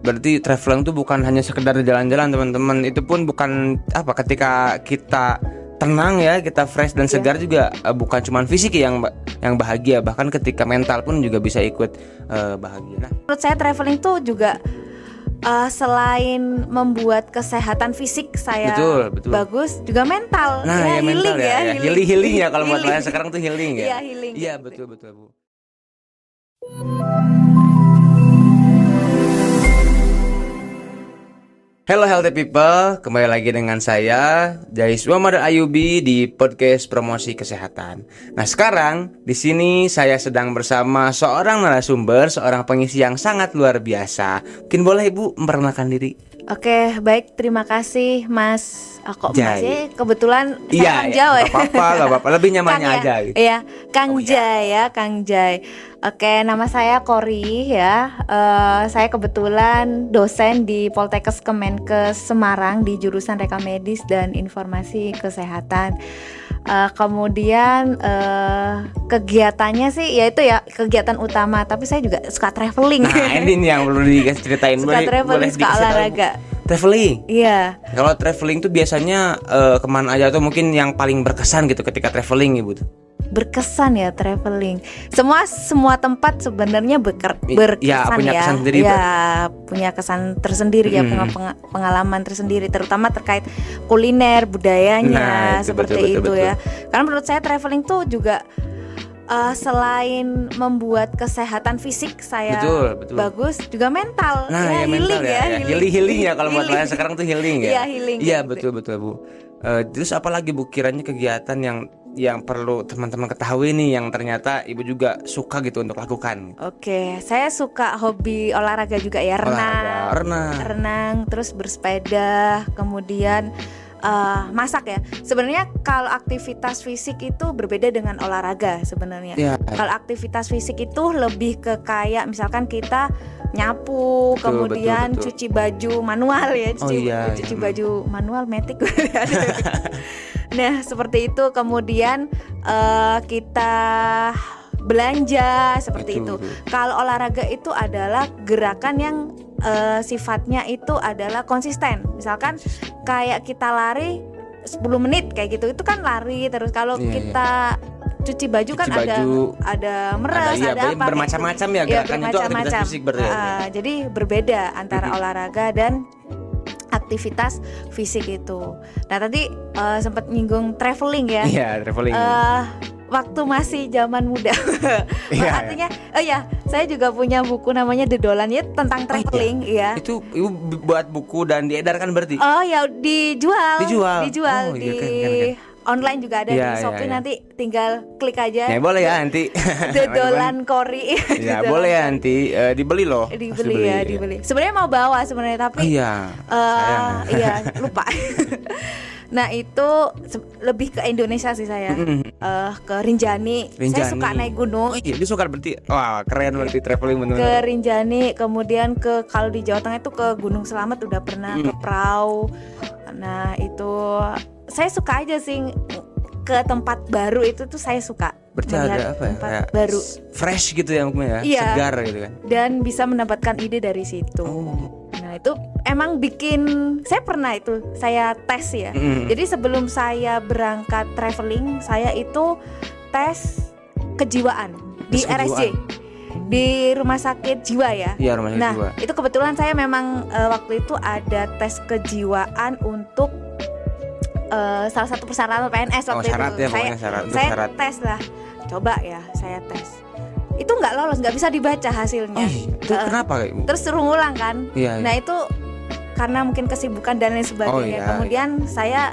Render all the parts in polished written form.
berarti traveling tuh bukan hanya sekedar jalan-jalan teman-teman. Itu pun bukan ketika kita tenang ya, kita fresh dan segar juga bukan cuma fisik yang bahagia, bahkan ketika mental pun juga bisa ikut bahagia. Nah, menurut saya traveling tuh juga selain membuat kesehatan fisik saya betul. bagus, juga mental. Nah, ya healing mental ya. Healing ya kalau buat saya sekarang tuh healing ya. Iya, healing. Iya, betul Bu. Hello healthy people, kembali lagi dengan saya Jais Muhammad Ayubi di podcast promosi kesehatan. Nah sekarang di sini saya sedang bersama seorang narasumber, seorang pengisi yang sangat luar biasa. Mungkin boleh Ibu memperkenalkan diri? Oke, baik, terima kasih Mas. Kok Jai. Mas ya? Kebetulan saya Kang Jawa ya. Gak apa-apa, lebih nyamannya Kang aja ya? gitu. Iya, Kang Jai ya, Kang Jai. Oke, nama saya Kori ya. Saya kebetulan dosen di Poltekkes Kemenkes Semarang di jurusan Reka Medis dan Informasi Kesehatan. Kemudian kegiatannya sih yaitu ya kegiatan utama, tapi saya juga suka traveling. Nah ini nih yang perlu diceritain. Suka traveling, suka olahraga. Traveling? Iya. Kalau traveling tuh biasanya kemana aja, atau mungkin yang paling berkesan gitu ketika traveling Ibu tuh? Berkesan ya traveling. Semua tempat sebenarnya berkesan ya, punya ya. Kesan sendiri, ya, punya kesan tersendiri ya, pengalaman tersendiri, terutama terkait kuliner, budayanya, seperti itu ya. Karena menurut saya traveling tuh juga selain membuat kesehatan fisik saya bagus, juga mental. Nah, ya healing mental ya. Healing ya kalau buat saya sekarang tuh healing ya. Iya, healing. Iya, betul Bu. Terus apalagi Bu kiranya kegiatan yang perlu teman-teman ketahui nih, yang ternyata Ibu juga suka gitu untuk lakukan? Oke, saya suka hobi olahraga juga ya, renang, terus bersepeda, kemudian masak ya. Sebenarnya kalau aktivitas fisik itu berbeda dengan olahraga sebenarnya. Kalau aktivitas fisik itu lebih ke kayak misalkan kita nyapu, kemudian cuci baju manual ya, cuci baju manual metik. Nah seperti itu, kemudian kita belanja seperti itu. Kalau olahraga itu adalah gerakan yang sifatnya itu adalah konsisten. Misalkan kayak kita lari 10 menit kayak gitu, itu kan lari terus. Kalau kita cuci baju kan ada meres, ada apa bermacam-macam ya gerakannya, itu aktivitas fisik berarti. Jadi berbeda antara olahraga dan aktivitas fisik itu. Nah tadi sempat nyinggung traveling ya. Iya, traveling. Waktu masih zaman muda. Artinya saya juga punya buku namanya The Dolan ya, tentang traveling ya. Itu Ibu buat buku dan diedarkan berarti? Oh ya, dijual di kan. Online juga ada di Shopee. Nanti tinggal klik aja. Ya boleh ya nanti. The Dolan Kori. Ya boleh ya nanti dibeli loh. Dibeli. Sebenarnya mau bawa sebenarnya, tapi lupa. Nah itu lebih ke Indonesia sih saya. Ke Rinjani. Saya suka naik gunung. Dia suka berarti. Wah keren berarti traveling benar. Ke Rinjani, kemudian kalau di Jawa Tengah itu ke Gunung Selamet udah pernah, ke Prau. Nah itu saya suka aja sih ke tempat baru, itu tuh saya suka. Berarti ada apa ya? Tempat baru. Fresh gitu ya mungkin ya. Segar gitu kan. Dan bisa mendapatkan ide dari situ. Nah itu emang saya pernah tes ya. Jadi sebelum saya berangkat traveling, saya itu tes kejiwaan di RSJ, di rumah sakit jiwa ya. Iya, rumah sakit jiwa. Itu kebetulan saya memang waktu itu ada tes kejiwaan untuk salah satu persyaratan PNS waktu itu. Saya tes lah, coba ya saya tes. Itu nggak lolos, nggak bisa dibaca hasilnya. Itu kenapa Ibu? Terus suruh ngulang kan. Nah itu karena mungkin kesibukan dan lain sebagainya. Kemudian saya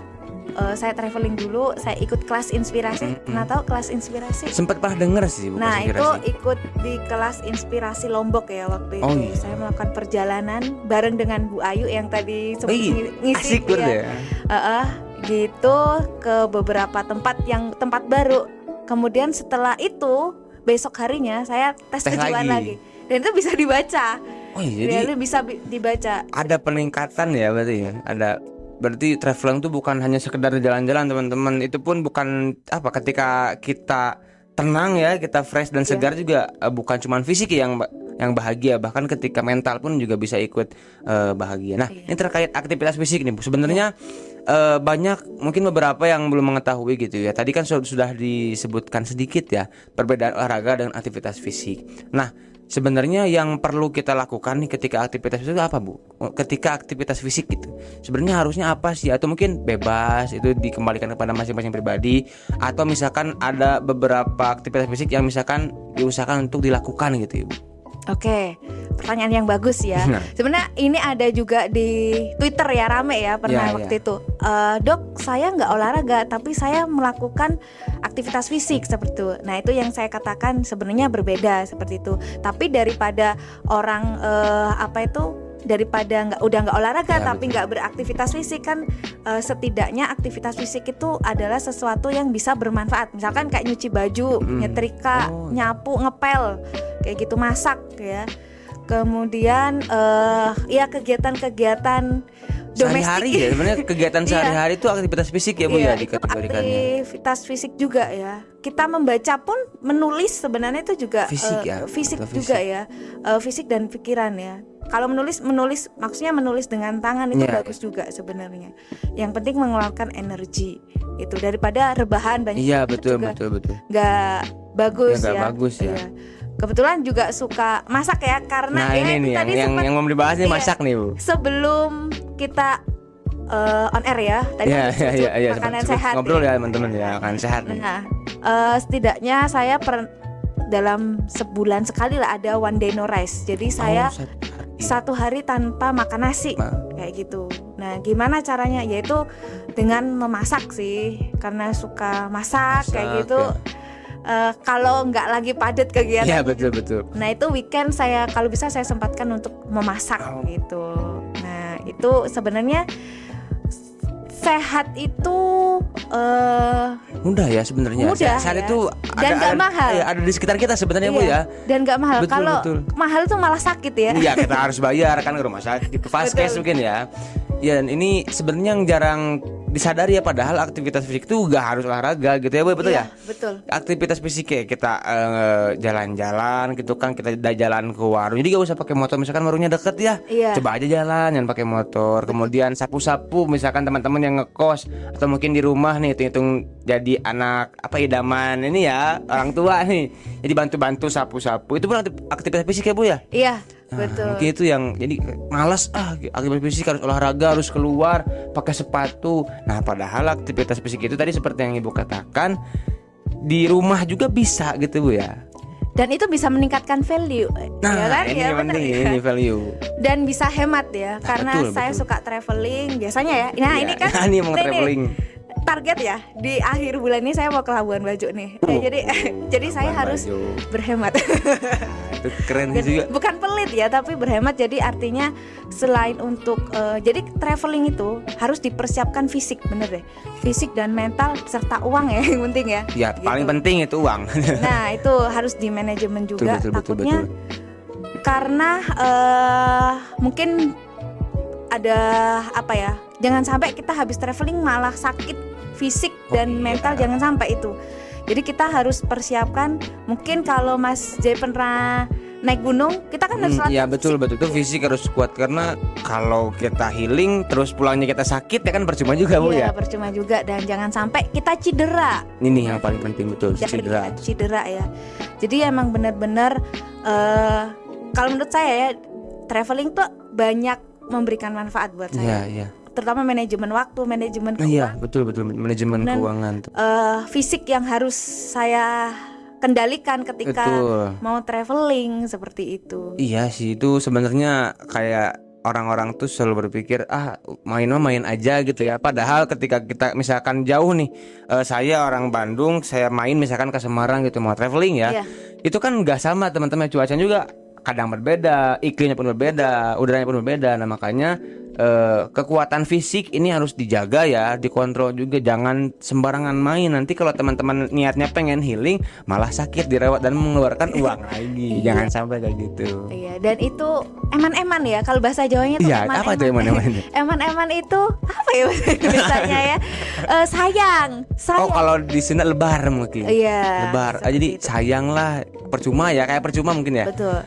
traveling dulu, saya ikut kelas inspirasi. Pernah tahu kelas inspirasi? Sempat pernah dengar sih Bu. Nah itu ikut di kelas inspirasi Lombok ya waktu itu. Saya melakukan perjalanan bareng dengan Bu Ayu yang tadi sempat ngisi. Asik ya. Gitu ke beberapa tempat baru. Kemudian setelah itu besok harinya saya tes kejiwaan lagi. Dan itu bisa dibaca. Jadi bisa dibaca. Ada peningkatan ya berarti ya. Berarti traveling tuh bukan hanya sekedar jalan-jalan teman-teman. Itu pun bukan ketika kita tenang ya, kita fresh dan segar juga bukan cuma fisik yang yang bahagia, bahkan ketika mental pun juga bisa ikut bahagia. Nah, ini terkait aktivitas fisik nih Bu. Sebenarnya banyak mungkin beberapa yang belum mengetahui gitu ya. Tadi kan sudah disebutkan sedikit ya perbedaan olahraga dengan aktivitas fisik. Nah, sebenarnya yang perlu kita lakukan nih ketika aktivitas fisik itu apa Bu? Ketika aktivitas fisik gitu, sebenarnya harusnya apa sih? Atau mungkin bebas itu dikembalikan kepada masing-masing pribadi? Atau misalkan ada beberapa aktivitas fisik yang misalkan diusahakan untuk dilakukan gitu ya Bu? Oke, pertanyaan yang bagus ya. Sebenarnya ini ada juga di Twitter ya, rame ya pernah waktu itu. Dok, saya nggak olahraga tapi saya melakukan aktivitas fisik seperti itu. Nah itu yang saya katakan sebenarnya berbeda seperti itu. Tapi daripada orang daripada udah nggak olahraga tapi nggak beraktivitas fisik kan, setidaknya aktivitas fisik itu adalah sesuatu yang bisa bermanfaat. Misalkan kayak nyuci baju, nyetrika, nyapu, ngepel, kayak gitu, masak ya. Kemudian ya kegiatan-kegiatan domestik ya, sebenarnya kegiatan sehari-hari itu aktivitas fisik ya Bu ya dikategorikannya. Aktivitas fisik juga ya. Kita membaca pun, menulis sebenarnya itu juga fisik juga ya. Fisik dan pikiran ya. Kalau menulis maksudnya menulis dengan tangan itu bagus juga sebenarnya. Yang penting mengeluarkan energi itu daripada rebahan banyak. Iya betul. Nggak bagus ya. Bagus ya. Iya. Kebetulan juga suka masak ya, karena ini nih yang mau dibahas nih masak nih Bu. Sebelum kita on air ya tadi makanan sehat ngobrol ya teman-teman ya, makanan sehat nih. Nah, setidaknya saya dalam sebulan sekali lah ada one day no rice. Jadi saya satu hari tanpa makan nasi kayak gitu. Nah gimana caranya? Yaitu dengan memasak sih, karena suka masak kayak gitu ya. Kalau nggak lagi padat kegiatan. Iya betul. Nah itu weekend saya kalau bisa saya sempatkan untuk memasak gitu. Nah itu sebenarnya sehat itu mudah ya sebenarnya. Sehat ya. itu dan nggak mahal. Ada di sekitar kita sebenarnya Bu ya. Dan nggak mahal. Kalau mahal itu malah sakit ya. Iya kita harus bayar kan ke rumah sakit, ke Vaskes mungkin ya. Ya dan ini sebenarnya yang jarang disadari ya, padahal aktivitas fisik itu gak harus olahraga gitu ya Bu, betul ya? Betul. Aktivitas fisik kayak kita jalan-jalan gitu kan, kita jalan ke warung. Jadi gak usah pakai motor, misalkan warungnya deket ya. Coba aja jalan, jangan pakai motor. Kemudian sapu-sapu, misalkan teman-teman yang ngekos atau mungkin di rumah nih, hitung-hitung jadi anak idaman ini ya, orang tua nih. Jadi bantu-bantu sapu-sapu. Itu pun aktivitas fisik ya Bu ya? Iya. Nah, betul. Mungkin itu yang jadi malas aktivitas fisik harus olahraga, harus keluar pakai sepatu. Nah padahal aktivitas fisik itu tadi seperti yang Ibu katakan di rumah juga bisa gitu Bu ya. Dan itu bisa meningkatkan value. Nah ya kan? ini yang penting ini value. Dan bisa hemat ya, karena saya suka traveling biasanya ya. Nah ini kan ini mau traveling. Target ya di akhir bulan ini saya mau ke Labuan Bajo nih. Jadi saya harus berhemat. Itu keren juga. Bukan pelit ya, tapi berhemat. Jadi artinya selain untuk jadi traveling itu harus dipersiapkan fisik, bener deh. Fisik dan mental serta uang ya yang penting ya. Ya gitu. Paling penting itu uang. Nah itu harus di manajemen juga. Takutnya karena mungkin ada apa ya? Jangan sampai kita habis traveling malah sakit fisik dan mental, jangan sampai itu. Jadi kita harus persiapkan. Mungkin kalau Mas Jay pernah naik gunung, kita kan harus ya betul itu fisik harus kuat, karena kalau kita healing terus pulangnya kita sakit ya kan percuma juga Bu ya. Percuma juga, dan jangan sampai kita cedera. Ini yang paling penting betul, cedera ya. Jadi emang benar-benar kalau menurut saya ya, traveling tuh banyak memberikan manfaat buat saya. Iya. Terutama manajemen waktu, manajemen keuangan. Iya betul manajemen keuangan. Fisik yang harus saya kendalikan ketika mau traveling seperti itu. Iya sih, itu sebenarnya kayak orang-orang tuh selalu berpikir main aja gitu ya. Padahal ketika kita misalkan jauh nih, saya orang Bandung, saya main misalkan ke Semarang gitu mau traveling ya, itu kan nggak sama teman-teman, cuacanya juga kadang berbeda, iklimnya pun berbeda, udaranya pun berbeda. Nah makanya kekuatan fisik ini harus dijaga ya, dikontrol juga, jangan sembarangan main. Nanti kalau teman-teman niatnya pengen healing malah sakit, dirawat dan mengeluarkan uang lagi. Jangan sampai kayak gitu. Iya, dan itu eman-eman ya, kalau bahasa Jawanya tuh eman-eman. Apa itu eman-eman? Eman-eman itu apa ya bahasanya ya? Sayang. Oh, kalau di sini lebar mungkin. Iya. Lebar. Jadi sayang lah, percuma ya, kayak percuma mungkin ya. Betul.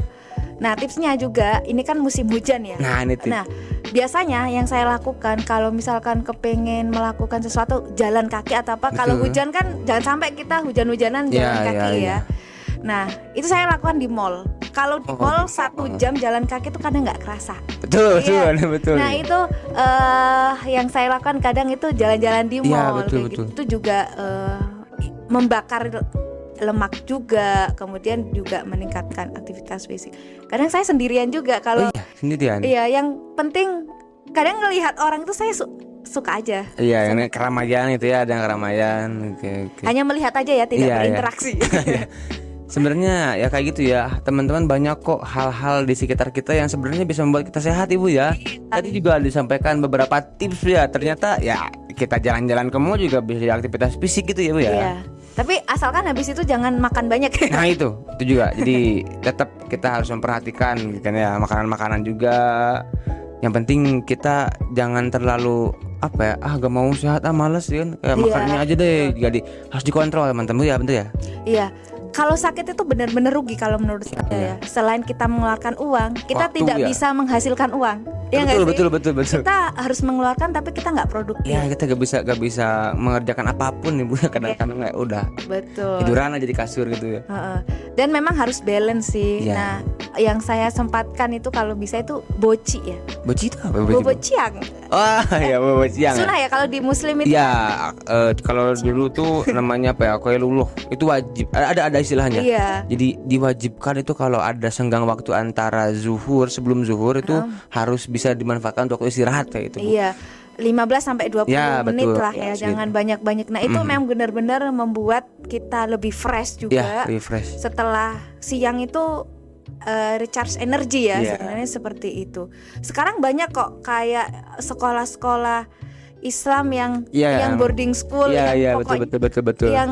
Nah, tipsnya juga ini kan musim hujan ya. Nah, ini tips. Nah, biasanya yang saya lakukan kalau misalkan kepengen melakukan sesuatu jalan kaki atau apa, kalau Betul. hujan kan jangan sampai kita hujan-hujanan jalan Ya, kaki ya, ya. ya. Nah, itu saya lakukan di mall. Kalau di Oh, mall di 1 mall. jam jalan kaki itu kadang nggak kerasa. Betul, Iya. betul. Nah, itu yang saya lakukan kadang itu jalan-jalan di Iya, mall betul, kayak betul. gitu. Itu juga membakar lemak juga, kemudian juga meningkatkan aktivitas fisik. Kadang saya sendirian juga kalau Oh iya, sendirian. iya, yang penting kadang ngelihat orang itu saya suka aja. Iya, yang keramaian itu ya, ada yang keramaian. Oke. Hanya melihat aja ya, tidak Iya, iya. berinteraksi. Sebenarnya ya kayak gitu ya, teman-teman, banyak kok hal-hal di sekitar kita yang sebenarnya bisa membuat kita sehat, Ibu ya. Tadi juga disampaikan beberapa tips ya. Ternyata ya kita jalan-jalan ke mall juga bisa jadi aktivitas fisik gitu ya, Bu ya. Iya. Tapi asalkan habis itu jangan makan banyak. Nah itu juga. Jadi tetap kita harus memperhatikan kan ya, makanan-makanan juga. Yang penting kita jangan terlalu apa ya, gak mau sehat, males kan, kayak Iya, makannya aja deh. Jadi harus dikontrol teman-teman ya, betul ya. Iya. Kalau sakit itu benar-benar rugi kalau menurut saya ya. Selain kita mengeluarkan uang, kita Waktu, tidak ya. bisa menghasilkan uang. Ya nggak betul, sih? betul. Kita harus mengeluarkan tapi kita nggak produktif. Ya kita gak bisa mengerjakan apapun nih, Bu. Kadang-kadang kayak udah Betul. tiduran aja di kasur gitu ya. Heeh. Dan memang harus balance sih. Iya. Nah, yang saya sempatkan itu kalau bisa itu boci ya. Boci itu apa? Bobociang. Wah, ya bociang. Sunnah ya kalau di muslim itu. Ya, kalau dulu tuh namanya apa ya? Kue luluh. Itu wajib. Ada istilahnya. Iya. Jadi diwajibkan itu kalau ada senggang waktu antara zuhur, sebelum zuhur itu harus bisa dimanfaatkan untuk istirahat kayak itu, Bu. Iya. 15 sampai 20 Ya, menit betul. lah Ya, ya, segitu. jangan banyak-banyak. Nah, itu memang benar-benar membuat kita lebih fresh juga. Ya, refresh. Setelah siang itu recharge energi ya, Iya. sebenarnya seperti itu. Sekarang banyak kok kayak sekolah-sekolah Islam yang Iya, boarding school Iya, yang betul. yang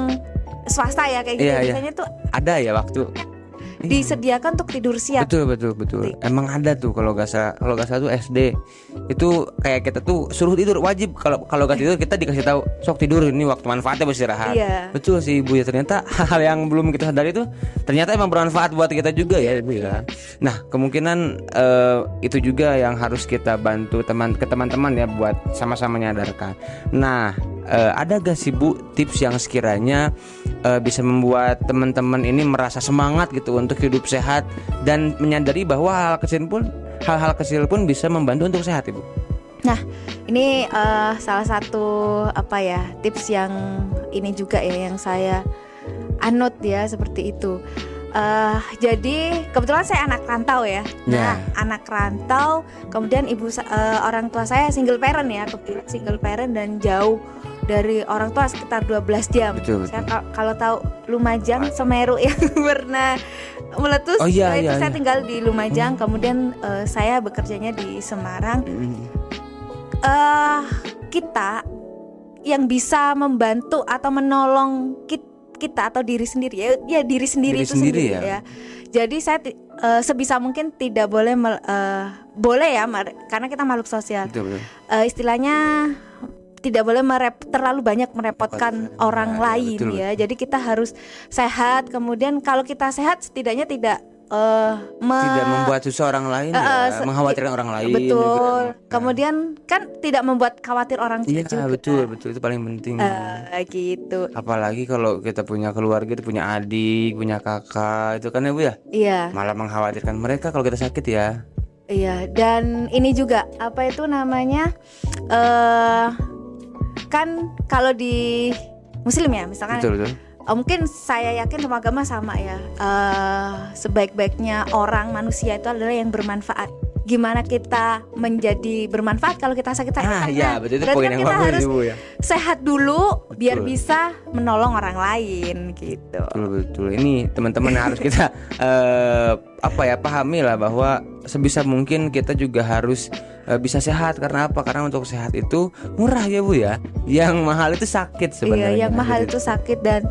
swasta ya kayak gitu. Iya, iya. Biasanya tuh Ada ya waktu. disediakan untuk tidur siang. Betul. Emang ada tuh kalau gak salah tuh SD itu kayak kita tuh suruh tidur wajib. Kalau gak tidur kita dikasih tahu sok tidur, ini waktu manfaatnya beristirahat. Iya. Betul sih, Bu ya. Ternyata hal yang belum kita sadari itu ternyata emang bermanfaat buat kita juga ya, Bu ya. Nah kemungkinan itu juga yang harus kita bantu teman-teman ya buat sama-sama menyadarkan. Nah ada gak sih, Bu, tips yang sekiranya bisa membuat teman-teman ini merasa semangat gitu untuk hidup sehat dan menyadari bahwa hal-hal kecil pun bisa membantu untuk sehat, Ibu? Nah, ini salah satu tips yang ini juga ya yang saya anut ya seperti itu. Jadi kebetulan saya anak rantau ya. Nah, anak rantau, kemudian orang tua saya single parent ya, kebetulan single parent dan jauh dari orang tua sekitar 12 jam. Betul. Saya kalau tahu Lumajang, Semeru yang pernah meletus, Oh, iya, itu iya, saya iya. tinggal di Lumajang, kemudian saya bekerjanya di Semarang. Kita yang bisa membantu atau menolong kita atau diri sendiri ya diri sendiri itu sendiri ya. Jadi saya sebisa mungkin tidak boleh boleh ya karena kita makhluk sosial. Betul. Istilahnya tidak boleh terlalu banyak merepotkan orang lain betul. ya. Jadi kita harus sehat. Kemudian kalau kita sehat setidaknya tidak tidak membuat susah orang lain, mengkhawatirkan orang lain. Betul. Juga. Kemudian kan tidak membuat khawatir orang Iya, juga. betul itu paling penting. Gitu. Apalagi kalau kita punya keluarga, punya adik, punya kakak, itu kan ya, Bu ya. Iya. Malah mengkhawatirkan mereka kalau kita sakit ya. Iya. Dan ini juga apa itu namanya? Kan kalau di Muslim ya, misalkan. Betul. Mungkin saya yakin semua agama sama ya. Sebaik-baiknya orang manusia itu adalah yang bermanfaat. Gimana kita menjadi bermanfaat kalau kita sakit? Iya, betul, itu berarti poin kan yang kita bagus, harus Bu ya. sehat dulu biar Betul. bisa menolong orang lain gitu. Betul. Ini teman-teman harus kita pahami lah bahwa sebisa mungkin kita juga harus bisa sehat. Karena apa? Karena untuk sehat itu murah ya, Bu ya. Yang mahal itu sakit sebenarnya. Iya, yang mahal itu sakit dan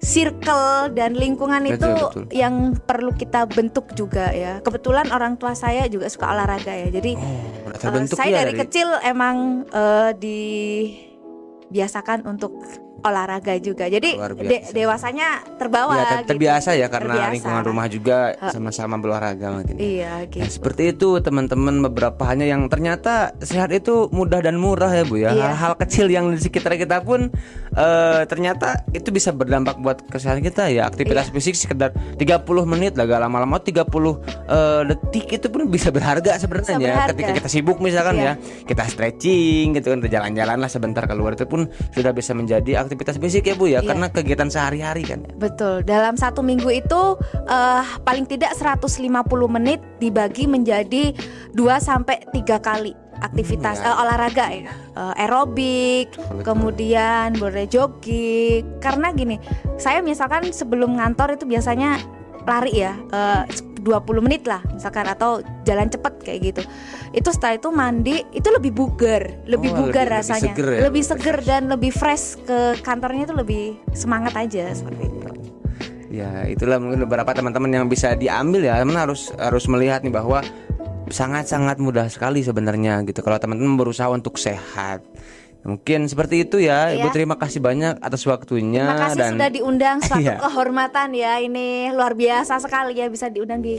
circle dan lingkungan Betul. yang perlu kita bentuk juga ya. Kebetulan orang tua saya juga suka olahraga ya. Jadi terbentuk saya ya dari kecil emang dibiasakan untuk olahraga juga. Jadi Luar biasa. dewasanya terbawa Ya, gitu. terbiasa ya karena Terbiasa. lingkungan rumah juga sama-sama berolahraga mungkin. Iya Nah, gitu. seperti itu teman-teman, beberapa hanya yang ternyata sehat itu mudah dan murah ya Bu ya. Iya. Hal-hal kecil yang di sekitar kita pun ternyata itu bisa berdampak buat kesehatan kita ya. Aktivitas fisik sekedar 30 menit lah, gak lama-lama 30 detik itu pun bisa berharga sebenarnya Bisa ya. berharga. Ketika kita sibuk misalkan Iya. ya, kita stretching gitu kan, jalan-jalan lah sebentar keluar, itu pun sudah bisa menjadi aktivitas fisik ya Bu ya, Iya. karena kegiatan sehari-hari kan. Betul. Dalam 1 minggu itu paling tidak 150 menit dibagi menjadi 2 sampai 3 kali aktivitas Ya. olahraga ya. Aerobik, kemudian boleh jogging. Karena gini, saya misalkan sebelum ngantor itu biasanya lari ya, 20 menit lah misalkan, atau jalan cepet kayak gitu. Itu setelah itu mandi, itu lebih bugar, lebih Oh, bugar lebih rasanya, seger ya? lebih seger dan lebih fresh, ke kantornya itu lebih semangat aja seperti itu. Ya, itulah mungkin beberapa teman-teman yang bisa diambil ya. Teman harus melihat nih bahwa sangat-sangat mudah sekali sebenarnya gitu kalau teman-teman berusaha untuk sehat. Mungkin seperti itu ya. Iya. Ibu terima kasih banyak atas waktunya. Terima kasih dan sudah diundang, suatu Iya. kehormatan ya, ini luar biasa sekali ya bisa diundang di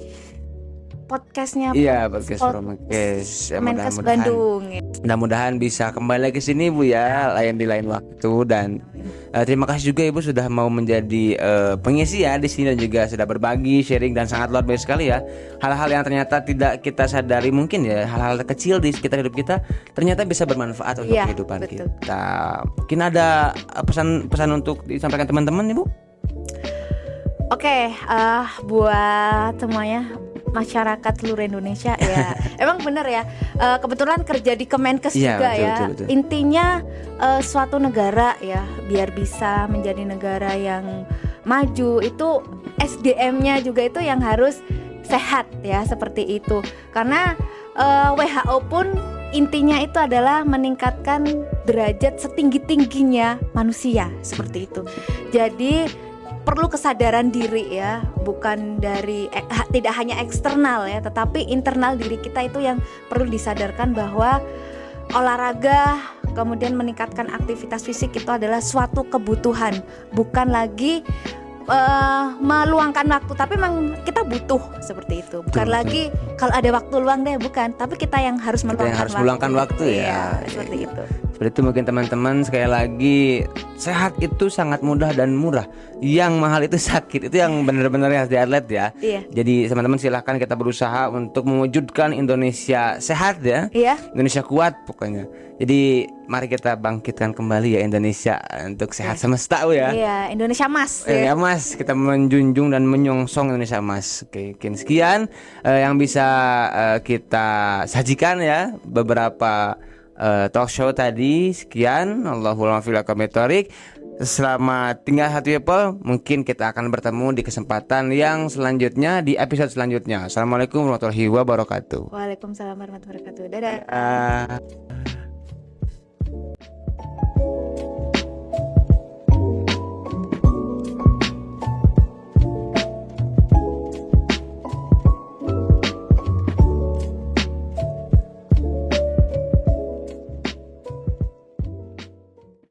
podcastnya. Iya, podcast Pod- Promekes. Ya, Kemenkes mudah-mudahan Bandung. mudah-mudahan bisa kembali lagi sini Bu ya, di lain waktu. Dan terima kasih juga Ibu sudah mau menjadi pengisi ya di sini, dan juga sudah berbagi, sharing, dan sangat luar biasa sekali ya. Hal-hal yang ternyata tidak kita sadari mungkin ya, hal-hal kecil di sekitar hidup kita ternyata bisa bermanfaat untuk Iya, kehidupan betul. kita. Mungkin ada pesan-pesan untuk disampaikan teman-teman Ibu? Oke, buat semuanya masyarakat seluruh Indonesia ya. Emang bener ya. Kebetulan kerja di Kemenkes Iya, juga betul, ya. betul, betul. Intinya suatu negara ya, biar bisa menjadi negara yang maju itu SDM-nya juga itu yang harus sehat ya, seperti itu. Karena WHO pun intinya itu adalah meningkatkan derajat setinggi-tingginya manusia, seperti itu. Jadi perlu kesadaran diri ya, bukan dari tidak hanya eksternal ya, tetapi internal diri kita itu yang perlu disadarkan bahwa olahraga kemudian meningkatkan aktivitas fisik itu adalah suatu kebutuhan, bukan lagi meluangkan waktu, tapi memang kita butuh seperti itu. Bukan Betul, lagi kalau ada waktu luang deh, bukan, tapi kita yang harus Kita yang harus meluangkan meluangkan waktu ya. Iya, seperti itu. Seperti itu mungkin teman-teman, sekali lagi sehat itu sangat mudah dan murah. Yang mahal itu sakit. Itu yang benar-benar harus di-highlight ya. Iya. Jadi teman-teman silahkan kita berusaha untuk mewujudkan Indonesia sehat ya. Iya. Indonesia kuat pokoknya. Jadi mari kita bangkitkan kembali ya Indonesia untuk sehat semesta ya. Iya, Indonesia Mas. Ya Mas, kita menjunjung dan menyongsong Indonesia Mas. Oke, mungkin sekian yang bisa kita sajikan ya, beberapa talk show tadi. Sekian, Allahul muwaffiq ila aqwamit thoriq. Selamat tinggal satu people. Mungkin kita akan bertemu di kesempatan yang selanjutnya, di episode selanjutnya. Assalamualaikum warahmatullahi wabarakatuh. Waalaikumsalam warahmatullahi wabarakatuh. Dadah.